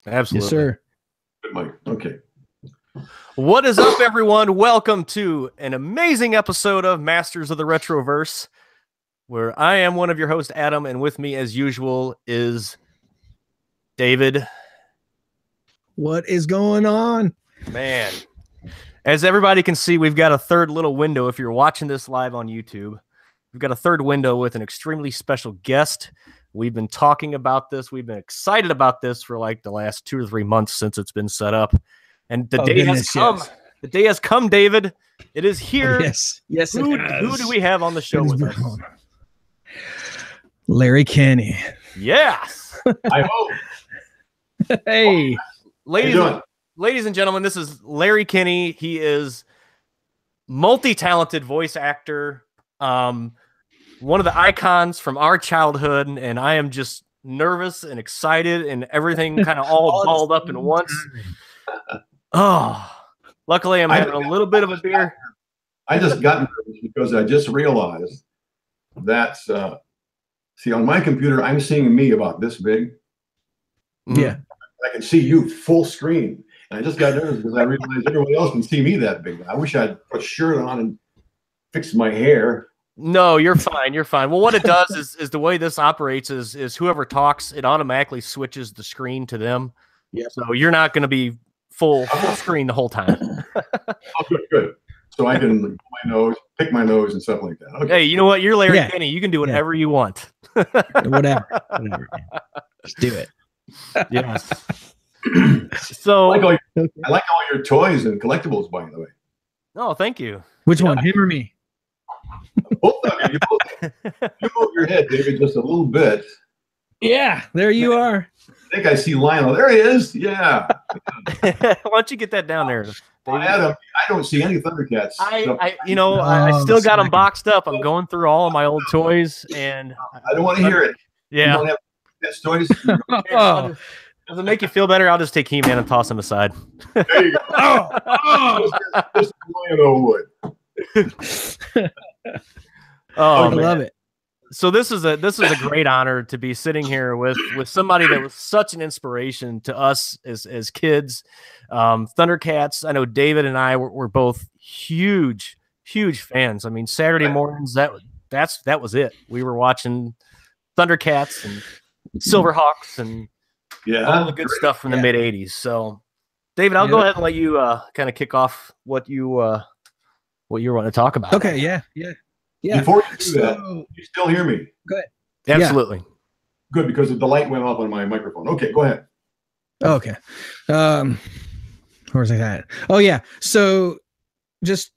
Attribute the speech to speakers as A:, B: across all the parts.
A: Absolutely.
B: Yes, sir.
C: Good, Mike. Okay.
A: What is up, everyone? Welcome to an amazing episode of Masters of the Retroverse, where I am one of your hosts, Adam, and with me, as usual, is David.
B: What is going on?
A: Man, as everybody can see, we've got a third little window. If you're watching this live on YouTube, we've got a third window with an extremely special guest. We've been talking about this. We've been excited about this for like the last 2 or 3 months since it's been set up. And the day has come. Yes. The day has come, David. It is here.
B: Yes. Yes.
A: Who do we have on the show with us?
B: Larry Kenney.
A: Yes.
C: I hope.
B: Hey.
A: Ladies and gentlemen, this is Larry Kenney. He is multi-talented voice actor. One of the icons from our childhood, and I am just nervous and excited and everything kind of all balled up in once. Oh, luckily I'm having a little bit of a beer.
C: I just got nervous because I just realized that, see, on my computer, I'm seeing me about this big.
B: Yeah.
C: I can see you full screen. And I just got nervous because I realized everybody else can see me that big. I wish I'd put a shirt on and fixed my hair.
A: No, you're fine. You're fine. Well, what it does is the way this operates is whoever talks, it automatically switches the screen to them.
B: Yeah.
A: So you're not going to be full screen the whole time.
C: Oh, good. So I can pick my nose and stuff like that. Okay.
A: Hey, you know what? You're Larry Kenney. You can do whatever you want.
B: Whatever. Just do it.
A: Yes. So
C: I like all your toys and collectibles, by the way.
A: Oh, thank you.
B: Which one, him or me?
C: Both of you. You move your head, David, just a little bit.
B: Yeah, there you are.
C: I think I see Lionel. There he is. Yeah.
A: Why don't you get that down there, David?
C: Adam, I don't see any Thundercats.
A: I still got them boxed up. I'm going through all of my old toys, and
C: I don't want to hear it.
A: Yeah.
C: You don't have Thundercats toys?
A: Does it make you feel better? I'll just take He-Man and toss him aside.
C: There you go. Just Lionel would.
B: I love it.
A: So this is a great honor to be sitting here with somebody that was such an inspiration to us as kids. Thundercats. I know David and I were both huge fans. I mean, Saturday mornings that was it. We were watching Thundercats and Silverhawks and all the good stuff from the mid '80s. So, David, I'll go ahead and let you kind of kick off what you want to talk about.
B: Okay. Yeah.
C: Before you do that, you still hear me?
B: Go ahead.
A: Absolutely.
C: Good, because the light went off on my microphone. Okay, go ahead.
B: Okay. Where was I at? Oh yeah. So just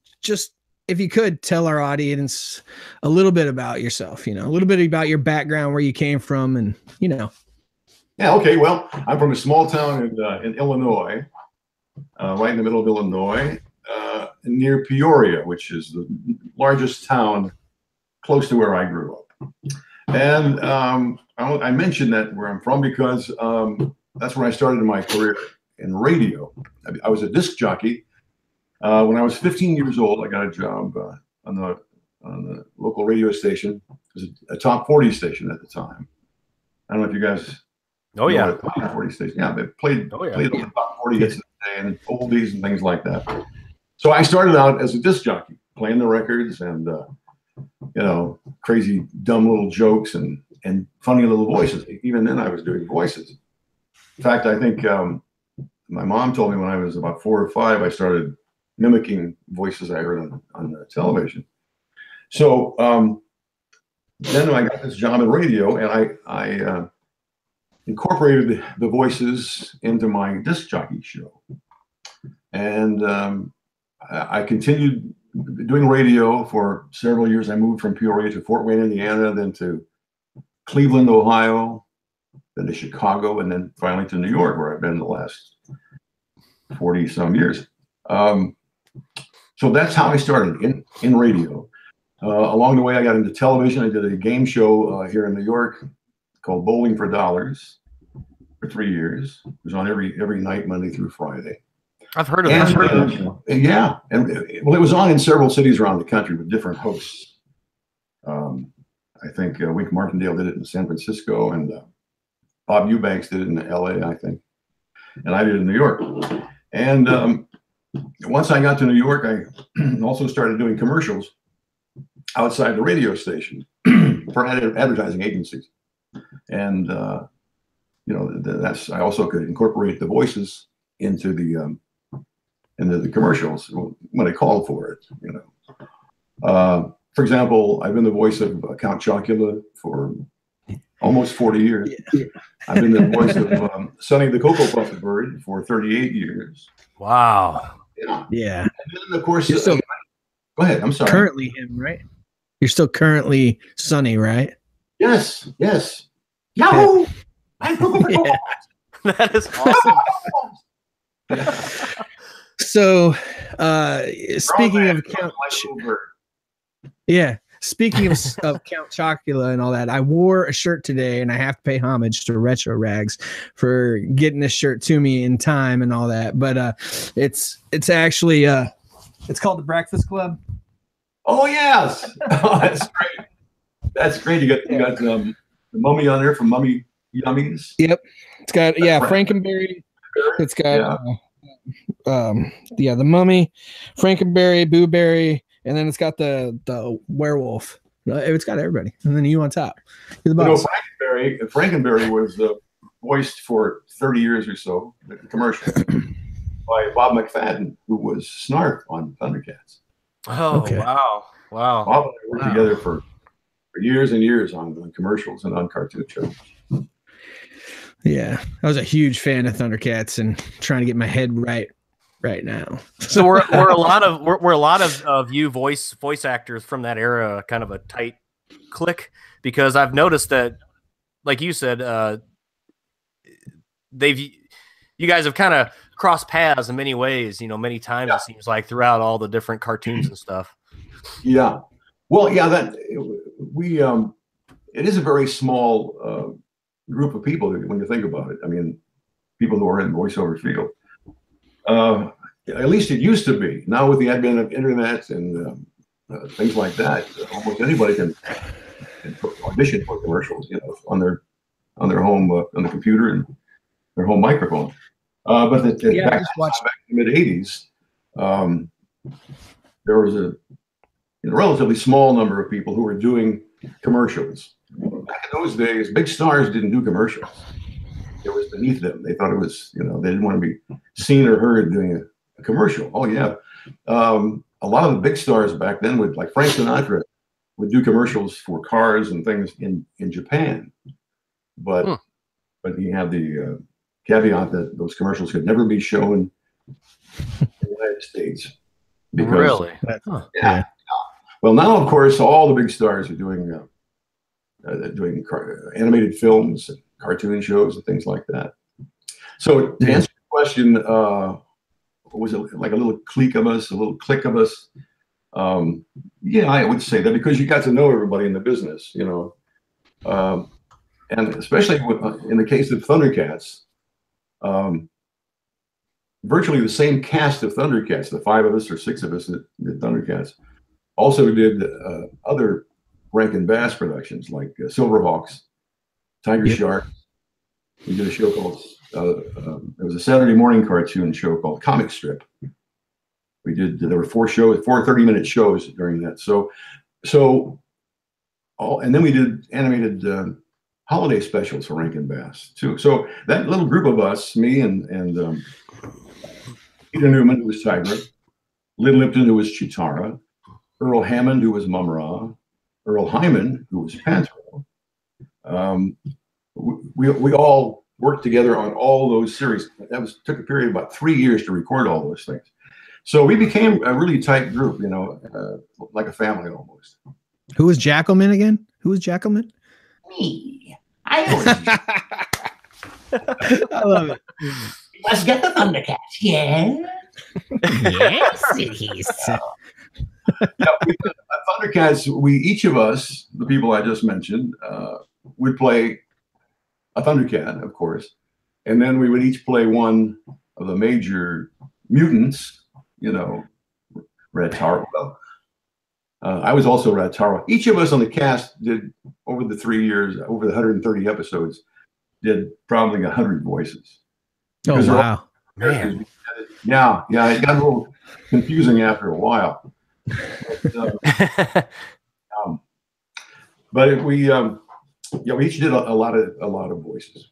B: if you could tell our audience a little bit about yourself, a little bit about your background, where you came from, and
C: Yeah, okay. Well, I'm from a small town in Illinois, right in the middle of Illinois. Near Peoria, which is the largest town close to where I grew up. And I mentioned that where I'm from because that's when I started my career in radio. I was a disc jockey. When I was 15 years old, I got a job on the local radio station. It was a top 40 station at the time. I don't know if you guys know what a top 40 station. Yeah, they played the top 40 hits of the day and oldies and things like that. So I started out as a disc jockey, playing the records and, crazy, dumb little jokes and funny little voices. Even then I was doing voices. In fact, I think my mom told me when I was about 4 or 5, I started mimicking voices I heard on the television. So then I got this job in radio, and I incorporated the voices into my disc jockey show. And I continued doing radio for several years. I moved from Peoria to Fort Wayne, Indiana, then to Cleveland, Ohio, then to Chicago, and then finally to New York, where I've been the last 40 some years. So that's how I started in radio. Along the way, I got into television. I did a game show here in New York called Bowling for Dollars for 3 years. It was on every night, Monday through Friday.
A: I've heard of that.
C: Yeah. And it was on in several cities around the country with different hosts. I think Wink Martindale did it in San Francisco, and Bob Eubanks did it in LA, I think. and I did in New York. And once I got to New York, I also started doing commercials outside the radio station for advertising agencies. And, I also could incorporate the voices into the commercials when I called for it, For example, I've been the voice of Count Chocula for almost 40 years. Yeah. I've been the voice of Sonny the Cocoa Puffin Bird for 38 years.
A: Wow.
B: Yeah.
C: And then, of course, go ahead. I'm sorry.
B: Currently him, right? You're still currently Sonny, right?
C: Yes. Yahoo! I'm Cocoa
A: Yeah. That is awesome.
B: So, speaking of Count, speaking of Count Chocula and all that, I wore a shirt today, and I have to pay homage to Retro Rags for getting this shirt to me in time and all that. But it's actually it's called the Breakfast Club.
C: Oh yes, that's great. That's great. You got the mummy on there from Mummy Yummies.
B: Yep, it's got Frankenberry. It's got the mummy, Frankenberry, Booberry, and then it's got the werewolf. It's got everybody, and then you on top. You're the boss.
C: Frankenberry was voiced for 30 years or so, the commercial, by Bob McFadden, who was Snark on Thundercats.
A: Oh, okay. Wow.
C: Bob and I worked together for years and years on commercials and on cartoon shows.
B: Yeah, I was a huge fan of Thundercats and trying to get my head right now.
A: So we're a lot of you voice actors from that era, kind of a tight clique, because I've noticed that, like you said, you guys have kind of crossed paths in many ways, many times. Yeah. It seems like throughout all the different cartoons and stuff.
C: Yeah, well, yeah, it is a very small group of people when you think about it. I mean, people who are in voiceover field. At least it used to be. Now with the advent of internet and things like that, almost anybody can audition for commercials, on their home on the computer and their home microphone. But back in the mid '80s, there was a relatively small number of people who were doing commercials. Back in those days, big stars didn't do commercials. It was beneath them. They thought it was, they didn't want to be seen or heard doing a commercial. Oh yeah. A lot of the big stars back then would, like Frank Sinatra, would do commercials for cars and things in Japan. But he had the caveat that those commercials could never be shown in the United States. Because,
A: really?
C: Yeah. Well, now of course all the big stars are doing animated films, and cartoon shows, and things like that. So to answer your question, was it like a little clique of us, a little clique of us? Yeah, I would say that, because you got to know everybody in the business, and especially in the case of Thundercats, virtually the same cast of Thundercats, the 5 of us or 6 of us that did Thundercats, also did other Rankin Bass productions like Silverhawks, Tiger Shark. We did a show called, it was a Saturday morning cartoon show called Comic Strip. There were 4 30-minute shows during that. And then we did animated holiday specials for Rankin Bass too. So that little group of us, me and Peter Newman, who was Tiger, Lynn Lipton, who was Chitara, Earl Hammond, who was Mum-Ra, Earl Hyman, who was Pantro. We all worked together on all those series. That took a period of about 3 years to record all those things. So we became a really tight group, like a family almost.
B: Who was Jackalman again? Who was Jackalman?
D: Me. I was.
B: I love it.
D: Let's get the Thundercats. Yeah. Yes, it is.
C: With the Thundercats, each of us, the people I just mentioned, would play a Thundercat, of course, and then we would each play one of the major mutants. Red Taro. Well, I was also Red Taro. Each of us on the cast did, over the 3 years, over the 130 episodes, did probably 100 voices.
B: Oh, wow.
A: Man.
C: Yeah, it got a little confusing after a while. But we each did a lot of voices.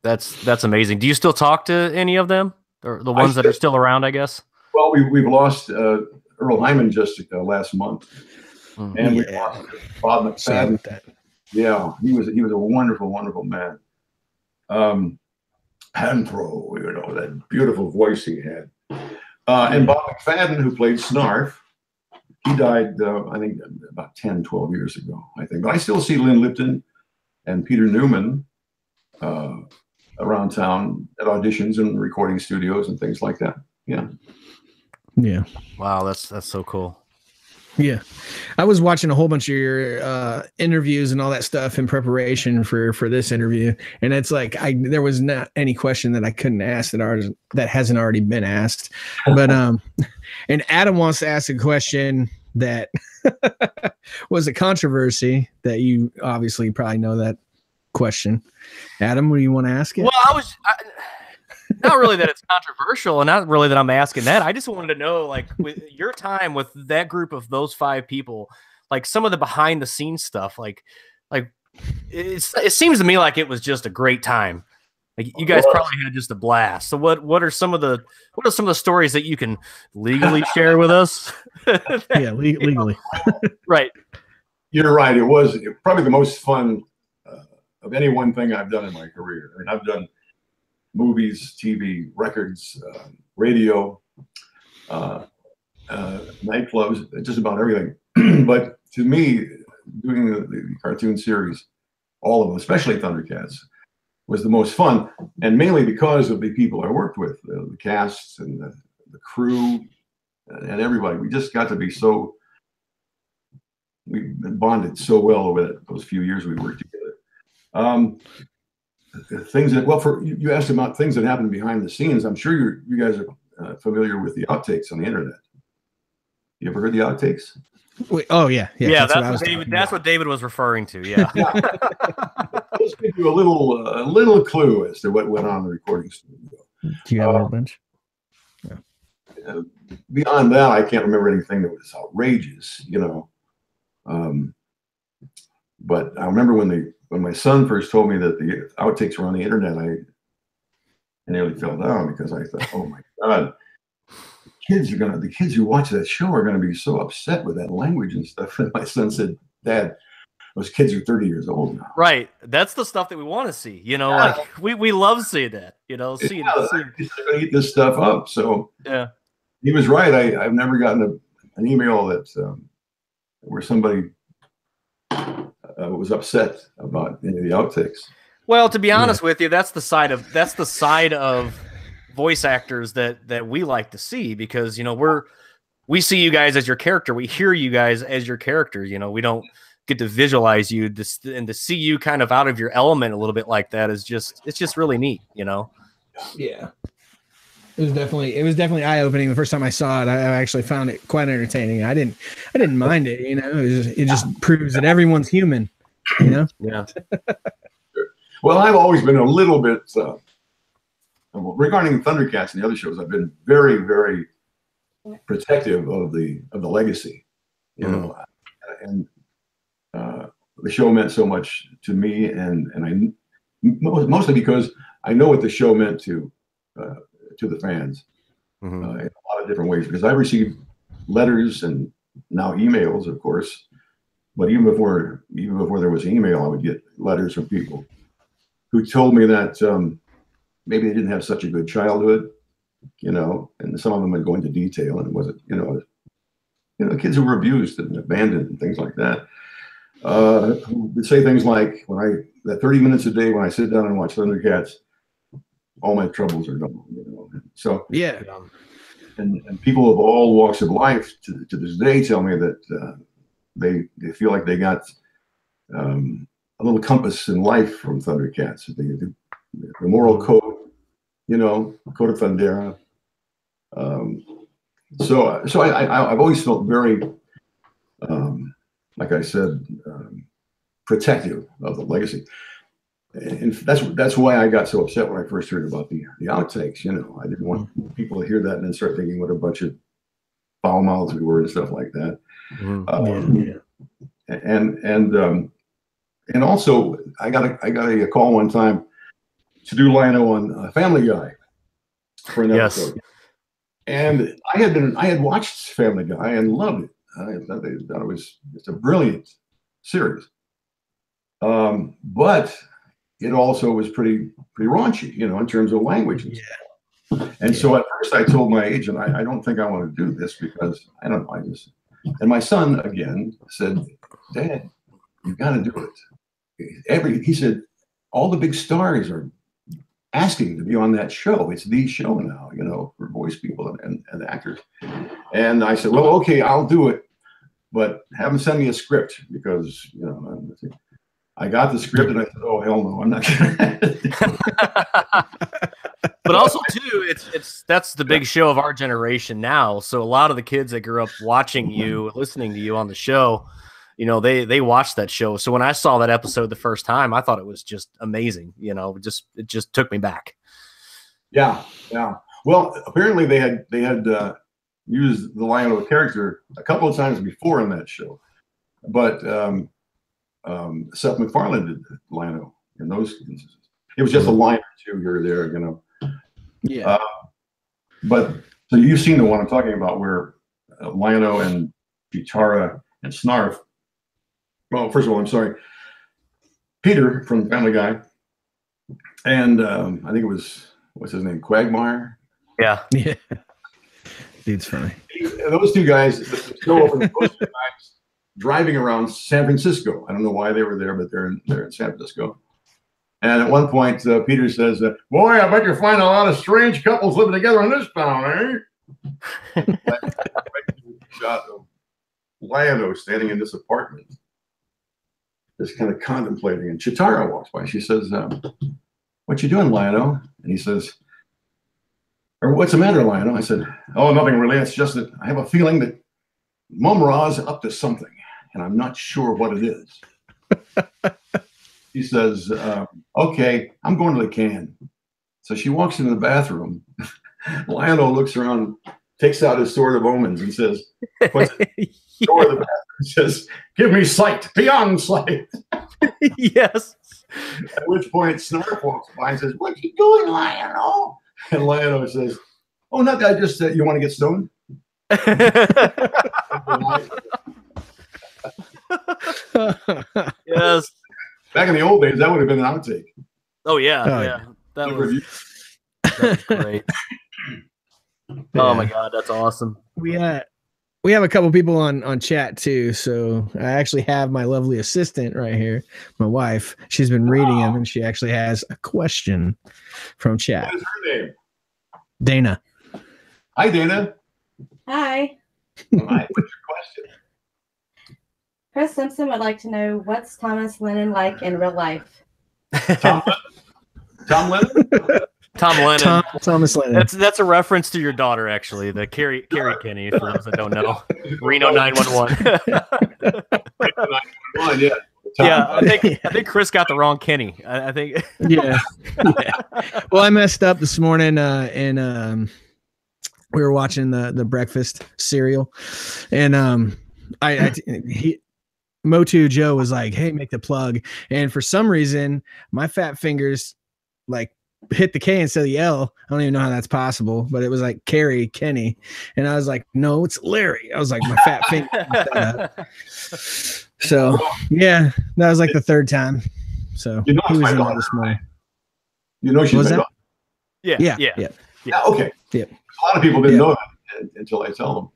A: That's amazing. Do you still talk to any of them, or the ones that are still around? I guess.
C: Well, we've lost Earl Hyman just last month, and we lost Bob McFadden. Yeah, he was a wonderful, wonderful man. Panthro, that beautiful voice he had. And Bob McFadden, who played Snarf, he died, I think, about 10, 12 years ago, I think. But I still see Lynn Lipton and Peter Newman around town at auditions and recording studios and things like that. Yeah.
B: Yeah.
A: Wow, that's so cool.
B: Yeah. I was watching a whole bunch of your interviews and all that stuff in preparation for this interview. And it's like, there was not any question that I couldn't ask that hasn't already been asked. But, and Adam wants to ask a question that was a controversy that you obviously probably know that question. Adam, what do you want to ask it?
A: Well, not really that it's controversial, and not really that I'm asking that. I just wanted to know, like, with your time with that group of those 5 people, like some of the behind the scenes stuff, like it seems to me like it was just a great time. Like you guys probably had just a blast. So what are some of the stories that you can legally share with us?
B: Yeah, legally.
A: Right.
C: You're right. It was probably the most fun of any one thing I've done in my career. I mean, I've done movies, TV, records, radio, nightclubs, just about everything. But to me, doing the cartoon series, all of them, especially Thundercats, was the most fun, and mainly because of the people I worked with, the casts and the crew and everybody. We just got to be we bonded so well over those few years we worked together. Things that, you asked about things that happened behind the scenes. I'm sure you guys are familiar with the outtakes on the internet. You ever heard the outtakes?
B: Wait, oh yeah.
A: That's what David was referring to. Yeah.
C: Let's give you a little clue as to what went on in the recording studio.
B: Do you have a whole bunch?
C: Yeah. Beyond that, I can't remember anything that was outrageous, But I remember when my son first told me that the outtakes were on the internet, I nearly fell down because I thought, oh my God, the kids who watch that show are going to be so upset with that language and stuff. And my son said, Dad, those kids are 30 years old now.
A: Right. That's the stuff that we want to see. Like we love seeing that. They're going to
C: eat this stuff up. So
A: yeah,
C: he was right. I've never gotten an email that where somebody was upset about any of the outtakes.
A: Well, to be honest with you, that's the side of voice actors that we like to see, because we see you guys as your character, we hear you guys as your character. We don't get to visualize you, and to see you kind of out of your element a little bit like that it's just really neat.
B: Yeah. It was definitely eye-opening. The first time I saw it, I actually found it quite entertaining. I didn't mind it. It just proves that everyone's human. Yeah.
C: Well, I've always been a little bit regarding Thundercats and the other shows. I've been very, very protective of the legacy. And the show meant so much to me, and I mostly because I know what the show meant to the fans in a lot of different ways, because I received letters and now emails, of course. But even before there was email, I would get letters from people who told me that maybe they didn't have such a good childhood, and some of them would go into detail, and it wasn't, kids who were abused and abandoned and things like that. Who would say things like, that 30 minutes a day when I sit down and watch Thundercats, all my troubles are gone. So
B: yeah,
C: and people of all walks of life to this day tell me that they feel like they got a little compass in life from Thundercats. The moral code, code of Thundera. So I've always felt very, like I said, protective of the legacy. And that's why I got so upset when I first heard about the the outtakes. You know, I didn't want people to hear that and then start thinking what a bunch of foul mouths we were and stuff like that. And also I got a call one time to do Lionel on Family Guy for an episode. And I had watched Family Guy and loved it. I thought it's a brilliant series. But it also was pretty raunchy, you know, in terms of language. And so at first I told my agent, I don't think I want to do this because I don't know. And my son again said, Dad, you've got to do it. He said, all the big stars are asking to be on that show. It's the show now, you know, for voice people and actors. And I said, well, okay, I'll do it, but have them send me a script because, you know, I got the script and I said, oh, hell no, I'm not gonna.
A: But also too, that's the big show of our generation now. So a lot of the kids that grew up watching you, listening to you on the show, you know, they watched that show. So when I saw that episode the first time, I thought it was just amazing. You know, it just took me back. Yeah.
C: Well, apparently they had used the Lionel character a couple of times before in that show, but Seth MacFarlane did Lionel in those instances. It was just a line or two here or there, you know.
B: Yeah.
C: But so you've seen the one I'm talking about where Lionel and Chitara and Snarf. Well, first of all, I'm sorry. Peter from Family Guy, and I think it was, what's his name, Quagmire.
A: Yeah.
B: Dude's funny.
C: Those two guys, those two guys driving around San Francisco. I don't know why they were there, but they're in San Francisco. And at one point, Peter says, "Boy, I bet you find a lot of strange couples living together in this town, eh?" Shot of Lionel standing in this apartment, just kind of contemplating. And Chitara walks by. She says, "What you doing, Lionel?" And he says, "Or what's the matter, Lionel?" I said, "Oh, nothing really. It's just that I have a feeling that Mum Ra's up to something, and I'm not sure what it is." He says, "Okay, I'm going to the can." So she walks into the bathroom. Lionel looks around, takes out his sword of omens, and says, "What's it?" Door of the bathroom says, "Give me sight, beyond sight."
A: Yes.
C: At which point, Snarf walks by and says, "What you doing, Lionel?" And Lionel says, "Oh, not that. Just you want to get stoned."
A: Yes.
C: Back in the old days, that would have been an outtake.
A: Oh yeah. That was great. Oh my God, that's awesome.
B: We have a couple people on chat too, so I actually have my lovely assistant right here, my wife. She's been reading them, and she actually has a question from chat.
C: What is her name?
B: Dana.
C: Hi, Dana.
E: Hi.
C: Hi. What's your question?
E: Chris Simpson would like to know, what's Thomas Lennon like in real life?
C: Tom Lennon?
A: Tom Lennon.
B: Thomas Lennon.
A: That's a reference to your daughter, actually, the Carrie Kenney, for those that don't know. Reno 911.
C: 911, yeah.
A: Yeah, I think Chris got the wrong Kenny. I think.
B: Yeah. Well, I messed up this morning, and we were watching the breakfast cereal, and Motu Joe was like, "Hey, make the plug," and for some reason, my fat fingers like hit the K instead of the L. I don't even know how that's possible, but it was like Carrie Kenney, and I was like, "No, it's Larry." I was like, my fat finger. So yeah, that was like the third time. So
C: you know,
B: he was in there this morning.
C: You know, she's my daughter.
A: Yeah.
C: Okay.
B: Yeah.
C: A lot of people didn't know that until I tell them.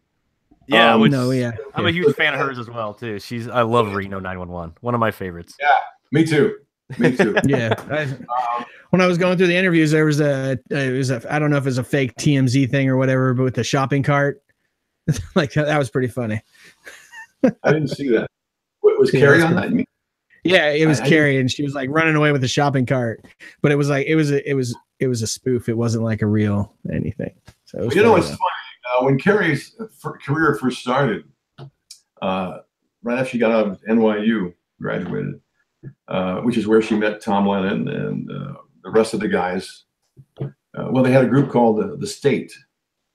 A: Yeah, I'm a huge fan of hers as well too. I love Reno 911, one of my favorites.
C: Yeah, me too.
B: Yeah. When I was going through the interviews, there was I don't know if it's a fake TMZ thing or whatever, but with the shopping cart, like that was pretty funny.
C: I didn't see that. Was Carrie on that?
B: Yeah, it was Carrie, and she was like running away with the shopping cart, but it was like it was a spoof. It wasn't like a real anything. So
C: it's funny. When Carrie's career first started, right after she got out of NYU, graduated, which is where she met Tom Lennon and the rest of the guys well, they had a group called the State.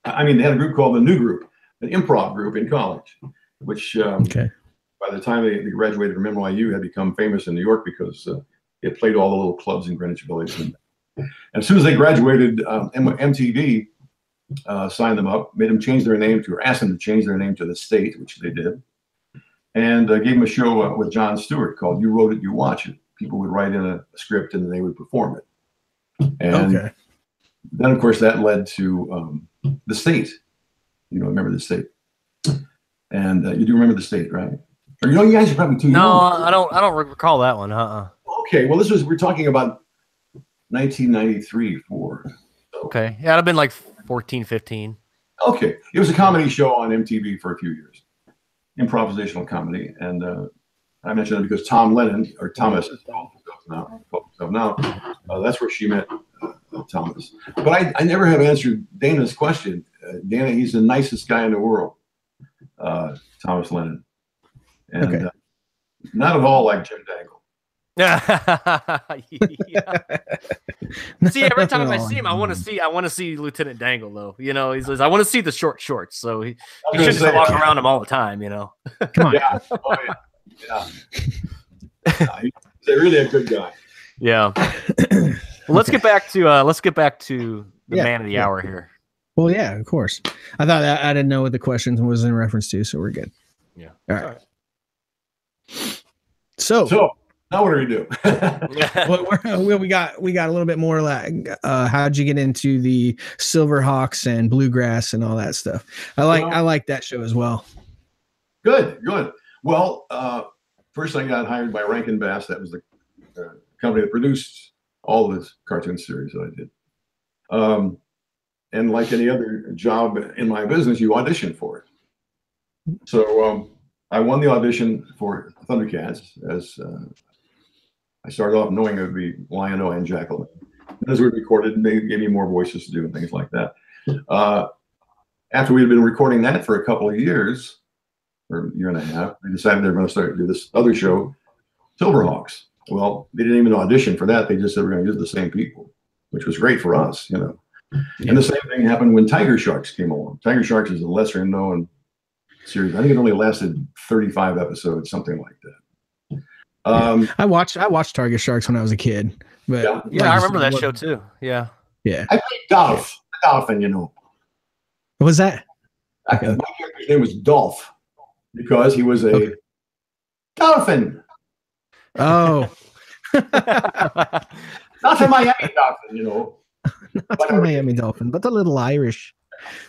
C: I mean, they had a group called the New Group, an improv group in college, which by the time they graduated from NYU had become famous in New York because it played all the little clubs in Greenwich Village. And as soon as they graduated, MTV signed them up, made them change their name to, or asked them to change their name to the State, which they did, and gave them a show with Jon Stewart called You Wrote It, You Watch It. People would write in a script and they would perform it. And then, of course, that led to the State. You know, remember the State? And you do remember the State, right? Or you guys are probably too young.
A: No, I don't recall that one.
C: Okay, well, we're talking about 1993, 4. So.
A: Okay, yeah, it'd been like 14, 15.
C: Okay, it was a comedy show on MTV for a few years, improvisational comedy, and I mentioned it because Tom Lennon, or Thomas, now, that's where she met Thomas. But I never have answered Dana's question. Dana, he's the nicest guy in the world, Thomas Lennon. And not at all like Jim Dangle.
A: Yeah. See, every time I see him, I want to see Lieutenant Dangle, though. You know, he says, I want to see the short shorts. So he shouldn't just walk around him all the time, you know.
B: Come on.
C: Yeah. Oh, yeah. He's really a good guy.
A: Yeah. Well, let's get back to the man of the hour here.
B: Well, yeah, of course. I thought I didn't know what the question was in reference to, so we're good.
A: Yeah.
B: All right. So
C: now what do we do?
B: well, we got a little bit more like how'd you get into the Silverhawks and bluegrass and all that stuff? I like that show as well.
C: Good. Well, first I got hired by Rankin Bass. That was the company that produced all the cartoon series that I did. And like any other job in my business, you audition for it. So I won the audition for Thundercats, as I started off knowing it would be Lion-O and Jackal. And as we recorded, they gave me more voices to do and things like that. After we had been recording that for a couple of years, or a year and a half, they decided they were going to start to do this other show, Silverhawks. Well, they didn't even audition for that. They just said we're going to use the same people, which was great for us, you know. Yeah. And the same thing happened when Tiger Sharks came along. Tiger Sharks is a lesser known series. I think it only lasted 35 episodes, something like that.
B: I watched Tiger Sharks when I was a kid. But
A: yeah, I remember that show too. Yeah.
B: Yeah.
C: I played Dolph. Dolphin, you know.
B: What was that?
C: My character's name was Dolph because he was a dolphin.
B: Oh.
C: Not a Miami dolphin, you know.
B: Not a Miami dolphin, but a little Irish.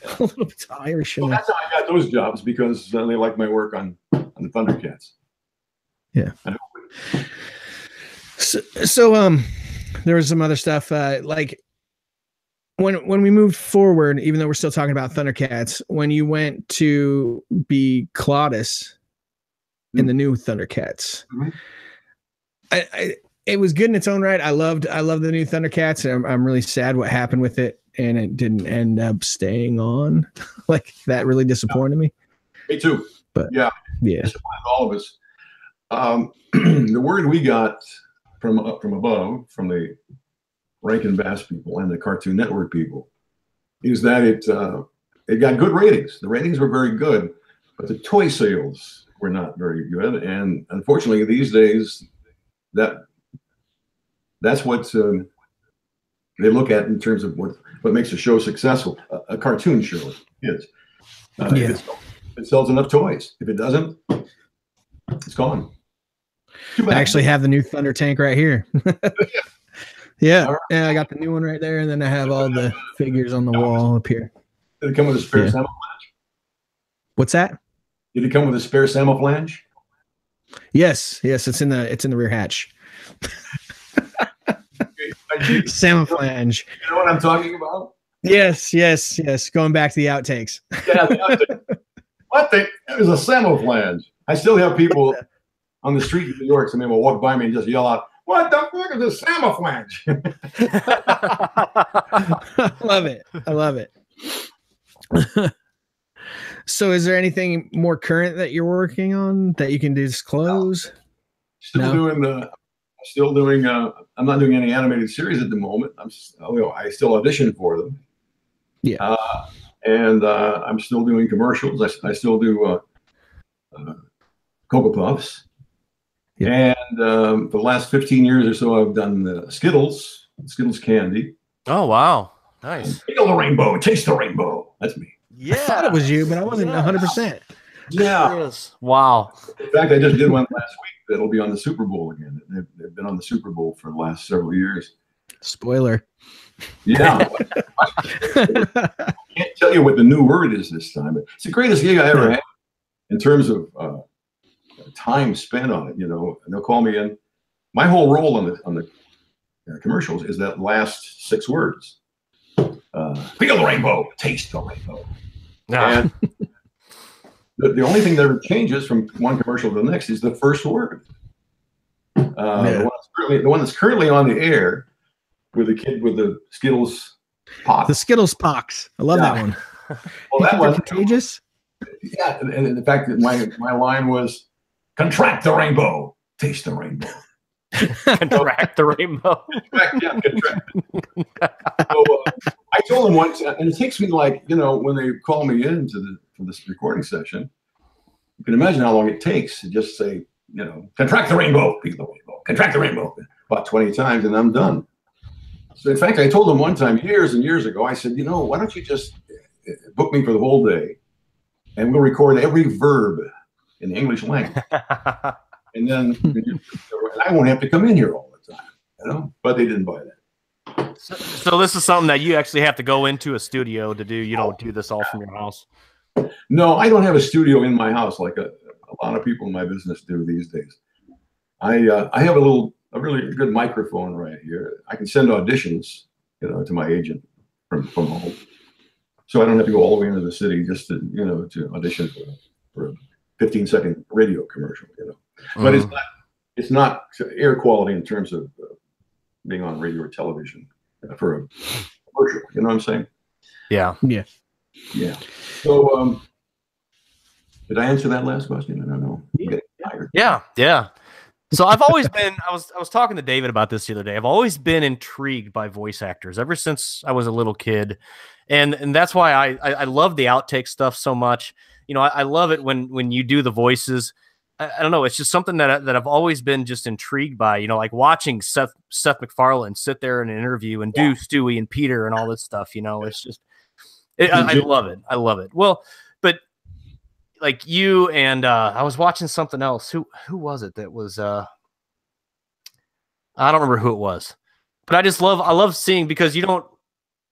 B: A little bit Irish.
C: Well, that's how I got those jobs, because they liked my work on the Thundercats.
B: Yeah. So there was some other stuff like when we moved forward, even though we're still talking about Thundercats, when you went to be Claudius in the new Thundercats, it was good in its own right. I love the new Thundercats, and I'm really sad what happened with it, and it didn't end up staying on. Like, that really disappointed me.
C: Me too.
B: But
C: yeah, disappointed all of us. The word we got from above, from the Rankin Bass people and the Cartoon Network people, is that it got good ratings. The ratings were very good, but the toy sales were not very good. And unfortunately, these days, that's what they look at in terms of what makes a show successful. A cartoon show, kids. If it sells enough toys. If it doesn't, it's gone.
B: I actually have the new Thunder Tank right here. Yeah, I got the new one right there, and then I have all the figures on the wall up here.
C: Did it come with a spare Samo flange?
B: What's that?
C: Did it come with a spare Samo flange?
B: Yes, it's in the rear hatch. Samo flange.
C: You know what I'm talking about?
B: Yes. Going back to the outtakes.
C: Yeah, the outtakes. What the? It was a Samo flange. I still have people on the street in New York. Somebody will walk by me and just yell out, "What the fuck is a Samo flange?"
B: I love it. So is there anything more current that you're working on that you can disclose?
C: Still doing still doing. I'm not doing any animated series at the moment. I still audition for them.
B: Yeah.
C: And I'm still doing commercials. I still do Cocoa Puffs.
B: Yeah.
C: And for the last 15 years or so, I've done Skittles candy.
A: Oh, wow. Nice.
C: Feel the rainbow, taste the rainbow. That's me.
B: I thought it was you, but I wasn't 100%.
C: Yeah.
A: Yes. Wow.
C: In fact, I just did one last week that'll be on the Super Bowl again. They've been on the Super Bowl for the last several years.
B: Spoiler.
C: Yeah. I can't tell you what the new word is this time. It's the greatest gig I ever had in terms of time spent on it. You know, and they'll call me in. My whole role on the commercials is that last 6 words. Feel the rainbow, taste the rainbow. And the only thing that ever changes from one commercial to the next is the first word. The one that's currently on the air with the kid with the Skittles pox.
B: The Skittles pox. I love that one.
C: Well, that one
B: contagious.
C: Yeah, and the fact that my line was contract the rainbow, taste the rainbow.
A: Contract the rainbow.
C: Contract. So I told him once, and it takes me like, you know, when they call me in for this recording session, you can imagine how long it takes to just say, you know, contract the rainbow, contract the rainbow, about 20 times, and I'm done. So in fact, I told him one time years and years ago, I said, you know, why don't you just book me for the whole day, and we'll record every verb in the English language. And then I won't have to come in here all the time, you know, but they didn't buy that.
A: So this is something that you actually have to go into a studio to do. You don't do this all from your house.
C: No, I don't have a studio in my house like a lot of people in my business do these days. I have a really good microphone right here. I can send auditions, you know, to my agent from home. So I don't have to go all the way into the city just to, you know, to audition for a 15-second radio commercial, you know. But it's not air quality in terms of being on radio or television for a commercial. You know what I'm saying?
A: Yeah.
C: Yeah. So, did I answer that last question? I don't know. I'm getting tired.
A: Yeah. So I've always been. I was talking to David about this the other day. I've always been intrigued by voice actors ever since I was a little kid, and that's why I love the outtake stuff so much. You know, I love it when you do the voices. I don't know. It's just something that I've always been just intrigued by, you know, like watching Seth MacFarlane sit there in an interview and do Stewie and Peter and all this stuff, you know, it's just, I love it. I love it. Well, but like you and I was watching something else. Who was it that was, I don't remember who it was, but I love seeing, because you don't,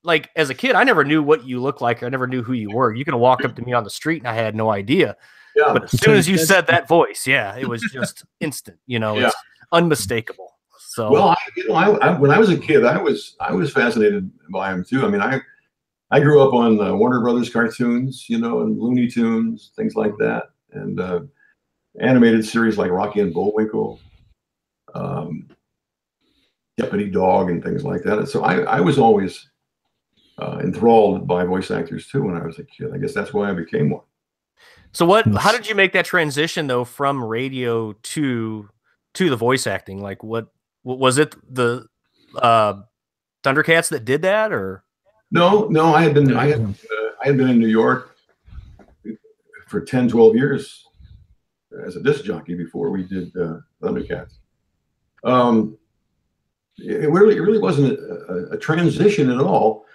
A: like as a kid, I never knew what you looked like. I never knew who you were. You could walk up to me on the street and I had no idea.
C: Yeah.
A: But as soon as you said that voice, it was just instant. You know, it's unmistakable. So,
C: well, when I was a kid, I was fascinated by him too. I mean, I grew up on Warner Brothers cartoons, you know, and Looney Tunes, things like that, and animated series like Rocky and Bullwinkle, Deputy Dog, and things like that. And so I was always enthralled by voice actors too when I was a kid. I guess that's why I became one. So
A: how did you make that transition though from radio to the voice acting? Like what was it, the Thundercats that did that, or? No, I had been in New York for 10, 12 years as a disc jockey before we did Thundercats. It really wasn't a transition at all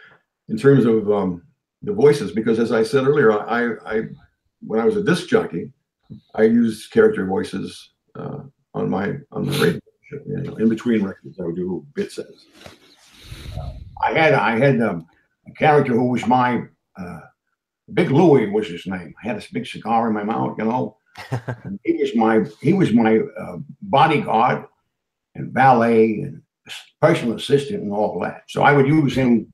A: in terms of the voices, because as I said earlier, when I was a disc jockey, I used character voices on my radio show. You know, in between records, I would do bit sets. I had a character who was my Big Louie was his name. I had this big cigar in my mouth, you know. And he was my bodyguard and valet and personal assistant and all that. So I would use him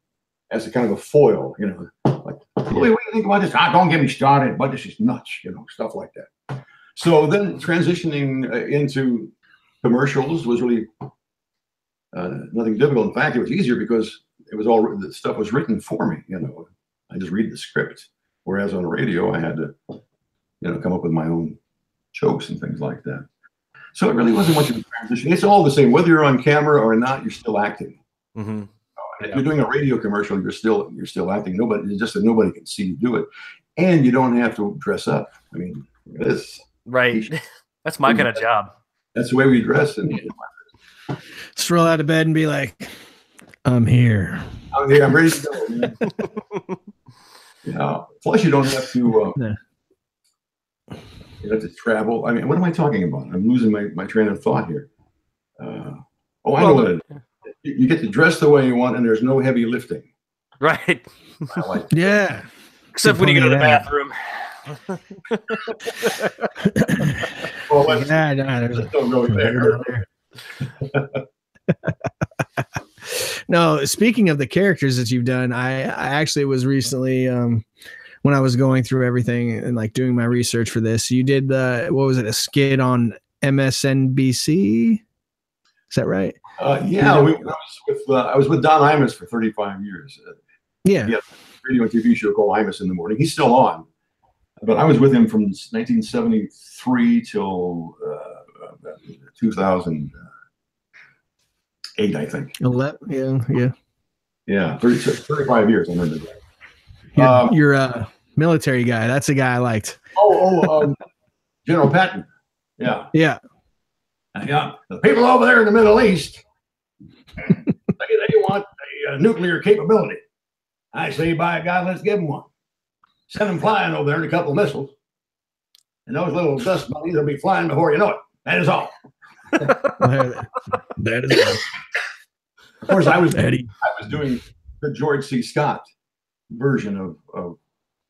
A: as a kind of a foil, you know. Like, Louie, what do you think about this? Don't get me started, but this is nuts, you know, stuff like that. So then transitioning into commercials was really nothing difficult. In fact, it was easier because it was all the stuff was written for me. You know, I just read the script. Whereas on radio, I had to, you know, come up with my own jokes and things like that.
C: So it really wasn't much of a transition. It's all the same, whether you're on camera or not. You're still acting.
A: Mm-hmm.
C: If you're doing a radio commercial, you're still acting. Nobody, just that nobody can see you do it, and you don't have to dress up. I mean, this
A: right. That's my kind of job.
C: That's the way we dress. And
B: just roll out of bed and be like, "I'm here.
C: I'm here. I'm ready to go." Man. Plus, you don't have to. You have to travel. I mean, what am I talking about? I'm losing my train of thought here. I know what it is. You get to dress the way you want, and there's no heavy lifting.
A: Right.
B: Yeah.
A: Except when you go to the bathroom.
C: Don't go there.
B: No, speaking of the characters that you've done, I actually was recently when I was going through everything and like doing my research for this, you did what was it, a skit on MSNBC? Is that right?
C: Yeah, I was with Don Imus for 35 years.
B: Yeah.
C: He had a radio and TV show called Imus in the Morning. He's still on, but I was with him from 1973 till 2008, I think.
B: 11, yeah.
C: 35 years. I remember that.
B: You're a military guy. That's a guy I liked.
C: General Patton. Yeah.
B: Yeah.
C: The people over there in the Middle East, they want a nuclear capability. I say, by God, let's give them one. Send them flying over there in a couple of missiles, and those little dust bunnies will be flying before you know it. That is all.
B: That is all.
C: Of course, I was doing the George C. Scott version of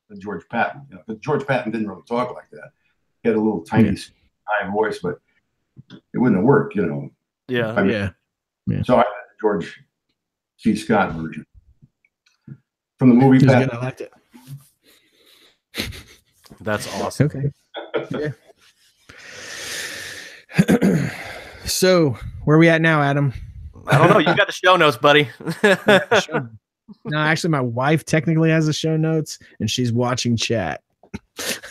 C: the George Patton. But George Patton didn't really talk like that. He had a little tiny high voice, but it wouldn't have worked,
A: Yeah.
C: So I had the George C. Scott version from the movie Patton.
B: I liked it.
A: That's awesome.
B: Okay. Yeah. So where are we at now, Adam?
A: I don't know. You got the show notes, buddy.
B: No, actually, my wife technically has the show notes, and she's watching chat.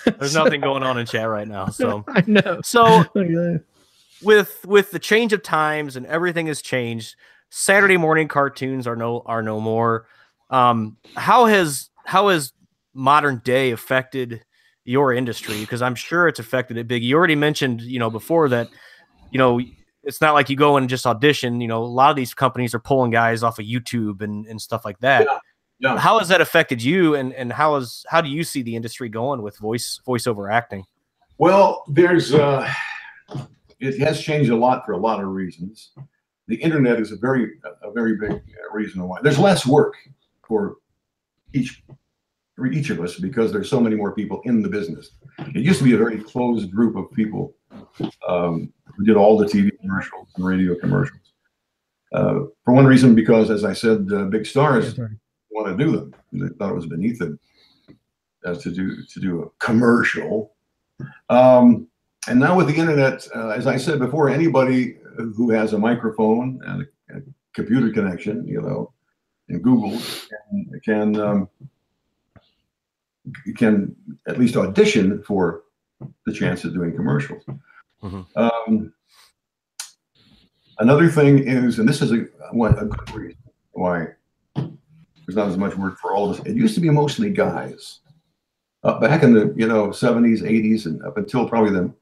A: There's nothing going on in chat right now. So
B: I know.
A: So with the change of times and everything has changed, Saturday morning cartoons are no more. How has modern day affected your industry? Because I'm sure it's affected it big. You already mentioned, before that, it's not like you go and just audition. A lot of these companies are pulling guys off of YouTube and stuff like that.
C: Yeah.
A: How has that affected you, and how do you see the industry going with voiceover acting?
C: Well, it has changed a lot for a lot of reasons. The internet is a very big reason why. There's less work for each of us because there's so many more people in the business. It used to be a very closed group of people who did all the TV commercials and radio commercials. For one reason, because as I said, big stars want to do them. They thought it was beneath them to do a commercial. And now with the internet, as I said before, anybody who has a microphone and a computer connection, and Google can at least audition for the chance of doing commercials. Mm-hmm. Another thing is, and this is a good reason why there's not as much work for all of us. It used to be mostly guys. Back in the 70s, 80s, and up until probably the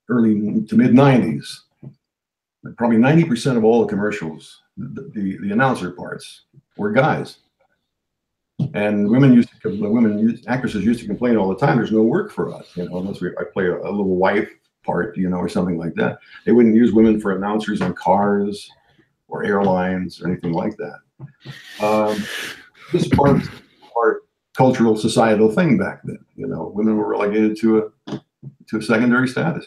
C: early to mid 90s, probably 90% of all the commercials, the announcer parts, were guys. And actresses used to complain all the time. There's no work for us, unless I play a little wife part, or something like that. They wouldn't use women for announcers on cars or airlines or anything like that. This is part cultural societal thing back then. Women were relegated to a secondary status,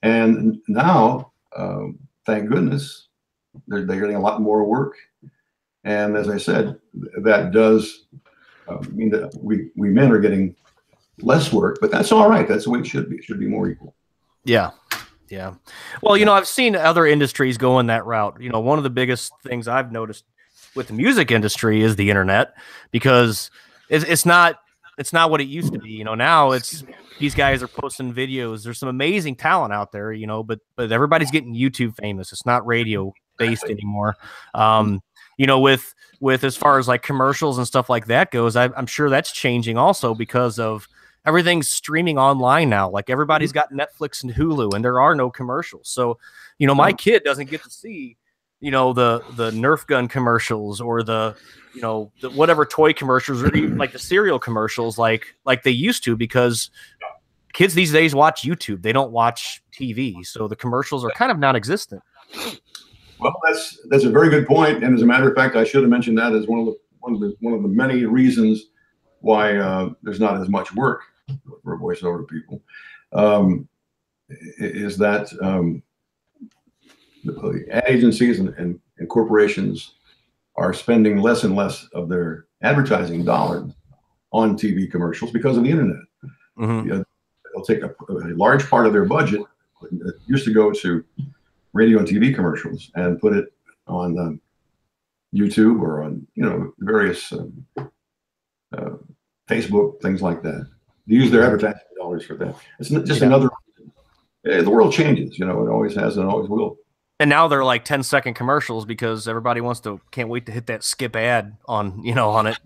C: and now, thank goodness, they're getting a lot more work. And as I said, that does mean that we men are getting less work, but that's all right. That's the way it should be. It should be more equal.
A: Yeah. Well, I've seen other industries go in that route. One of the biggest things I've noticed with the music industry is the internet, because it's not it's not what it used to be. You know, now it's these guys are posting videos. There's some amazing talent out there, you know, but everybody's getting YouTube famous. It's not radio based anymore. You know, with as far as like commercials and stuff like that goes, I'm sure that's changing also because of everything's streaming online now. Like everybody's got Netflix and Hulu, and there are no commercials. So, you know, my kid doesn't get to see, you know, the Nerf gun commercials or the, you know, the whatever toy commercials or even like the cereal commercials like they used to, because kids these days watch YouTube. They don't watch TV. So the commercials are kind of non-existent.
C: Well, that's a very good point. And as a matter of fact, I should have mentioned that as one of the many reasons why there's not as much work for voiceover people, is that the ad agencies and corporations are spending less and less of their advertising dollars on TV commercials because of the internet.
A: Mm-hmm.
C: You know, they'll take a large part of their budget that used to go to radio and TV commercials and put it on YouTube or on, you know, various Facebook, things like that. They use their advertising dollars for that. It's just another. The world changes, you know, it always has and always will.
A: And now they're like 10-second commercials because everybody can't wait to hit that skip ad on, you know, on it.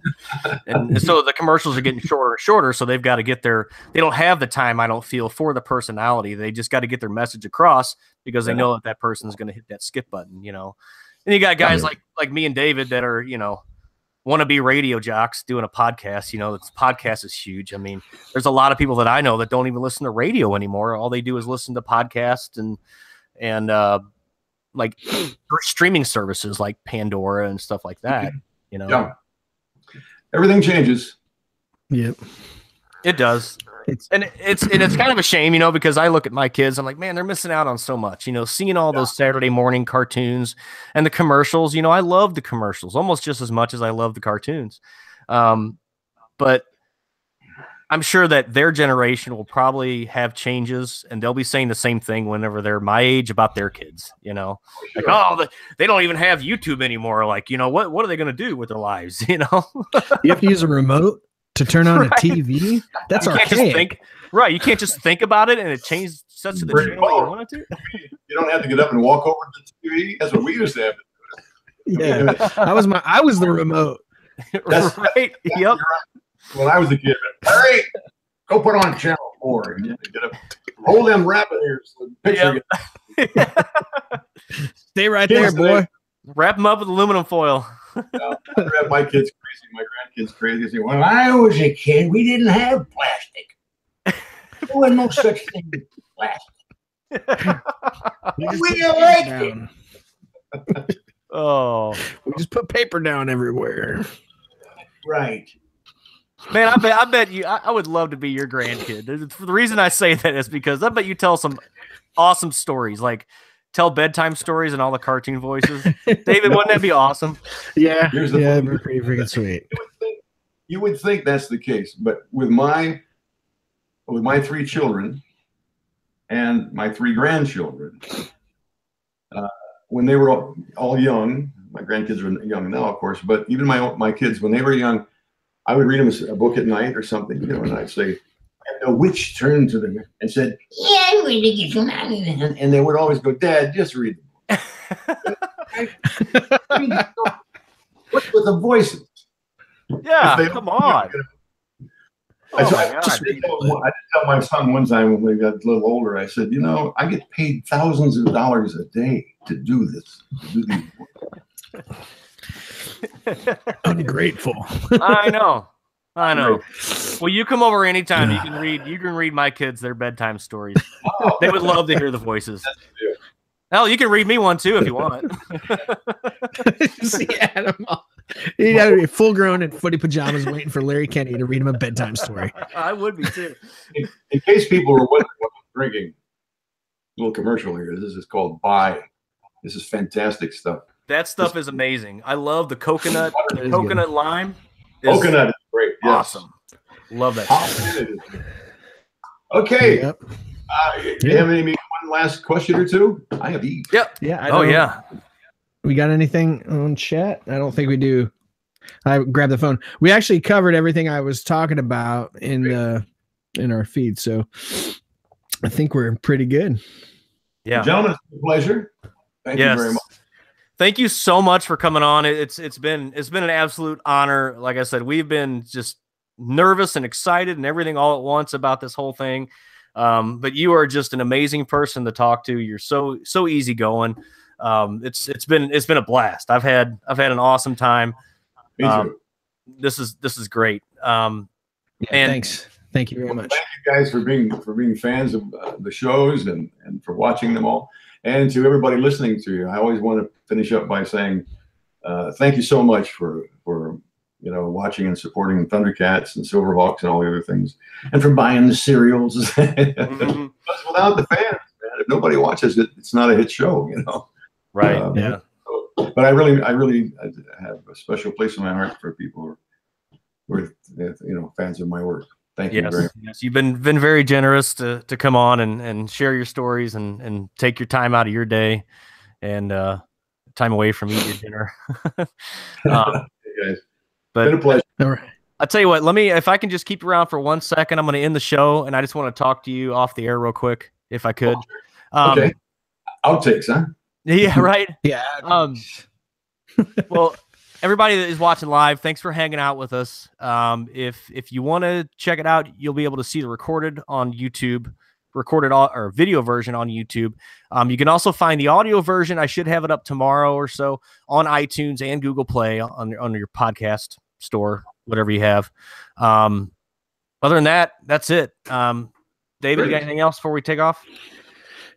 A: And so the commercials are getting shorter and shorter. So they've got to get they don't have the time, I don't feel, for the personality. They just got to get their message across because they know that person's going to hit that skip button, you know. And you got guys like me and David that are, you know, want to be radio jocks doing a podcast. You know, this podcast is huge. I mean, there's a lot of people that I know that don't even listen to radio anymore. All they do is listen to podcasts and like streaming services like Pandora and stuff like that, you know.
C: Yeah. Everything changes.
B: Yep.
A: It does. It's kind of a shame, you know, because I look at my kids, I'm like, man, they're missing out on so much, you know, seeing all those Saturday morning cartoons and the commercials. You know, I love the commercials almost just as much as I love the cartoons. But I'm sure that their generation will probably have changes, and they'll be saying the same thing whenever they're my age about their kids, you know, like, oh, they don't even have YouTube anymore. Like, you know, what are they going to do with their lives? You know,
B: you have to use a remote to turn on a TV. That's archaic.
A: Right. You can't just think about it and it sets to the channel you want it to.
C: You don't have to get up and walk over to the TV. That's what we used to have to
B: do. Yeah. I was the remote.
A: Right. Yep.
C: When I was a kid, Larry, go put on channel 4. And get up, hold them rabbit ears. So the picture
B: Stay right there, boy.
A: Wrap them up with aluminum foil.
C: My kids crazy. My grandkids crazy.
D: When I was a kid, we didn't have plastic. There was no such thing as plastic. We elected.
A: Oh,
B: we just put paper down everywhere.
D: Right.
A: Man, I bet you. I would love to be your grandkid. The reason I say that is because I bet you tell some awesome stories, like tell bedtime stories and all the cartoon voices. David, wouldn't that be awesome?
B: Yeah, pretty freaking sweet.
C: You would think that's the case, but with my 3 children and my 3 grandchildren, when they were all young, my grandkids are young now, of course, but even my kids, when they were young, I would read them a book at night or something, you know, and I'd say, and the witch turned to them and said, "Yeah, I'm going to get some." And they would always go, "Dad, just read the book." What's with the voices?
A: Yeah, come on.
C: I did tell my son one time when we got a little older, I said, you know, I get paid thousands of dollars a day to do this. To do these
B: Ungrateful.
A: I know. Well, you come over anytime. You can read my kids their bedtime stories. They would love to hear the voices. Hell, you can read me one too if you want.
B: See Adam. He'd have to be full grown in footy pajamas waiting for Larry Kenney to read him a bedtime story.
A: I would be too.
C: In case people were wondering what I'm drinking, a little commercial here. This is called Bai. This is fantastic stuff.
A: That stuff is amazing. I love the coconut. The coconut lime.
C: Coconut is great. Yes.
A: Awesome. Love that stuff.
C: Okay. Yep. Do you have one last question or two? I have eat.
A: Yep.
B: Yeah. We got anything on chat? I don't think we do. I grabbed the phone. We actually covered everything I was talking about in our feed, so I think we're pretty good.
A: Yeah,
C: well, gentlemen, it's been a pleasure. Thank you very much.
A: Thank you so much for coming on. It's been an absolute honor. Like I said, we've been just nervous and excited and everything all at once about this whole thing. But you are just an amazing person to talk to. You're so easygoing. It's been a blast. I've had an awesome time.
C: Me too.
A: This is great.
B: Yeah, thanks. Thank you very much.
C: Thank you guys for being fans of the shows and for watching them all. And to everybody listening to you, I always want to finish up by saying thank you so much for watching and supporting Thundercats and Silverhawks and all the other things, and for buying the cereals.
A: Mm-hmm.
C: Because without the fans, man, if nobody watches it, it's not a hit show,
A: Right. Yeah.
C: But I really have a special place in my heart for people who are fans of my work. Thank you very much.
A: Yes, you've been very generous to come on and share your stories and take your time out of your day and time away from eating your dinner.
C: Hey guys,
A: but
C: been a pleasure.
B: All right.
A: I'll tell you what, if I can just keep you around for 1 second, I'm going to end the show, and I just want to talk to you off the air real quick, if I could.
C: Okay. Outtakes, huh?
A: Yeah, right?
B: Yeah.
A: Well, everybody that is watching live, thanks for hanging out with us. If you want to check it out, you'll be able to see the recorded or video version on YouTube. You can also find the audio version. I should have it up tomorrow or so on iTunes and Google Play on your podcast store, whatever you have. Other than that, that's it. David, you got anything else before we take off?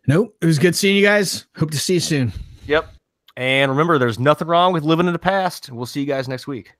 B: Nope. It was good seeing you guys. Hope to see you soon.
A: Yep. And remember, there's nothing wrong with living in the past. We'll see you guys next week.